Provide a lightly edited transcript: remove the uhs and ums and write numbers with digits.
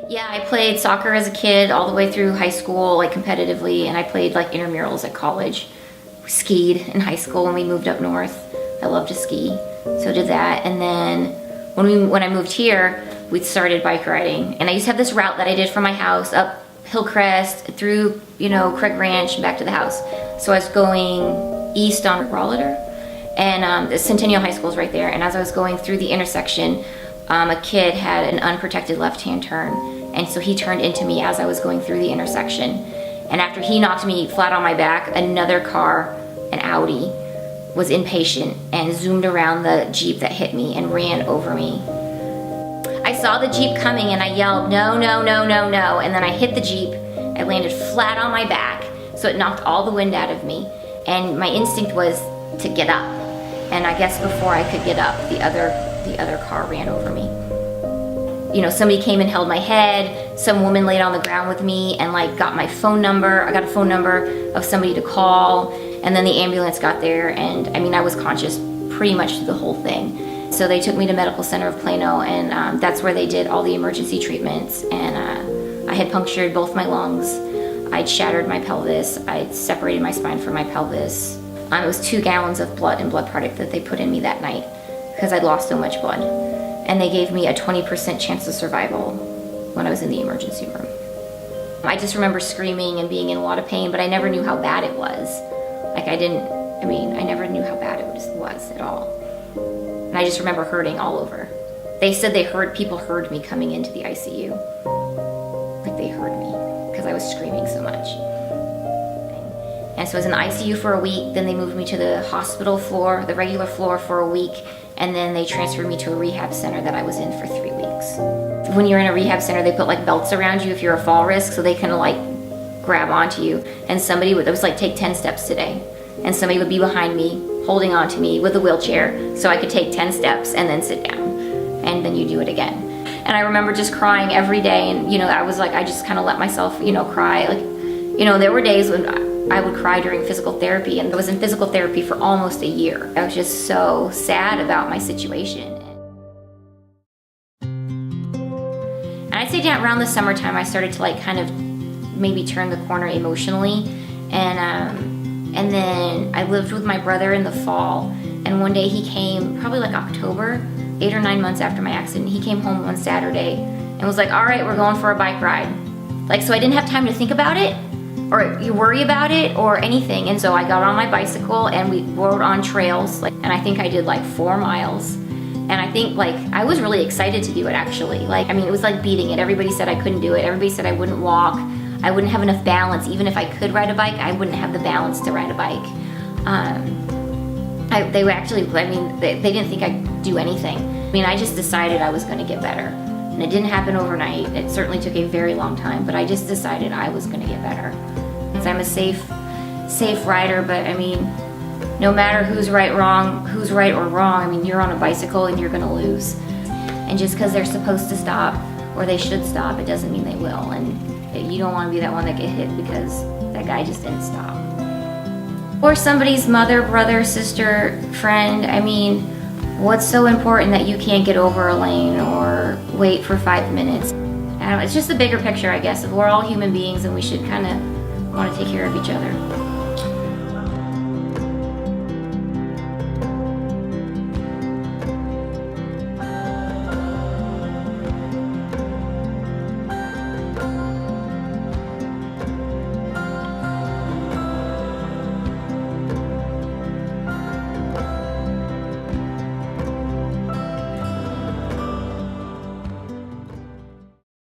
Yeah, I played soccer as a kid all the way through high school, like competitively, and I played like intramurals at college. Skied in high school when we moved up north. I love to ski, so did that. And then when I moved here, we started bike riding. And I used to have this route that I did from my house up Hillcrest through, Craig Ranch and back to the house. So I was going east on Rollader, and the Centennial High School is right there. And as I was going through the intersection, a kid had an unprotected left-hand turn, and so he turned into me as I was going through the intersection. And after he knocked me flat on my back, another car, an Audi, was impatient and zoomed around the Jeep that hit me and ran over me. I saw the Jeep coming and I yelled, no, no, no, no, no, and then I hit the Jeep. I landed flat on my back, so it knocked all the wind out of me, and my instinct was to get up. And I guess before I could get up, the other car ran over me. Somebody came and held my head. Some woman laid on the ground with me and got my phone number. I got a phone number of somebody to call, and then the ambulance got there, and I was conscious pretty much through the whole thing. So they took me to Medical Center of Plano, and that's where they did all the emergency treatments. And I had punctured both my lungs. I'd shattered my pelvis. I'd separated my spine from my pelvis. It was 2 gallons of blood and blood product that they put in me that night because I'd lost so much blood. And they gave me a 20% chance of survival when I was in the emergency room. I just remember screaming and being in a lot of pain, but I never knew how bad it was. I never knew how bad it was at all. And I just remember hurting all over. They said people heard me coming into the ICU. They heard me because I was screaming so much. And so I was in the ICU for a week, then they moved me to the hospital floor, the regular floor, for a week, and then they transferred me to a rehab center that I was in for 3 weeks. When you're in a rehab center, they put belts around you if you're a fall risk, so they can grab onto you. And somebody would, it was take 10 steps today, and somebody would be behind me, holding onto me with a wheelchair, so I could take 10 steps and then sit down, and then you do it again. And I remember just crying every day, and I just kind of let myself, cry. There were days when I would cry during physical therapy, and I was in physical therapy for almost a year. I was just so sad about my situation. And I'd say around the summertime, I started to kind of maybe turn the corner emotionally. And then I lived with my brother in the fall, and one day he came, probably October, 8 or 9 months after my accident. He came home one Saturday and was like, all right, we're going for a bike ride. So I didn't have time to think about it, or you worry about it or anything. And so I got on my bicycle and we rode on trails, and I think I did 4 miles. And I think I was really excited to do it, actually. It was beating it. Everybody said I couldn't do it. Everybody said I wouldn't walk. I wouldn't have enough balance. Even if I could ride a bike, I wouldn't have the balance to ride a bike. They didn't think I'd do anything. I just decided I was gonna get better. And it didn't happen overnight. It certainly took a very long time, but I just decided I was gonna get better. I'm a safe rider, but no matter who's right or wrong, you're on a bicycle and you're gonna lose. And just because they're supposed to stop, or they should stop, it doesn't mean they will. And you don't wanna be that one that get hit because that guy just didn't stop. Or somebody's mother, brother, sister, friend. What's so important that you can't get over a lane or wait for 5 minutes? It's just the bigger picture, I guess, of we're all human beings and we should kind of want to take care of each other.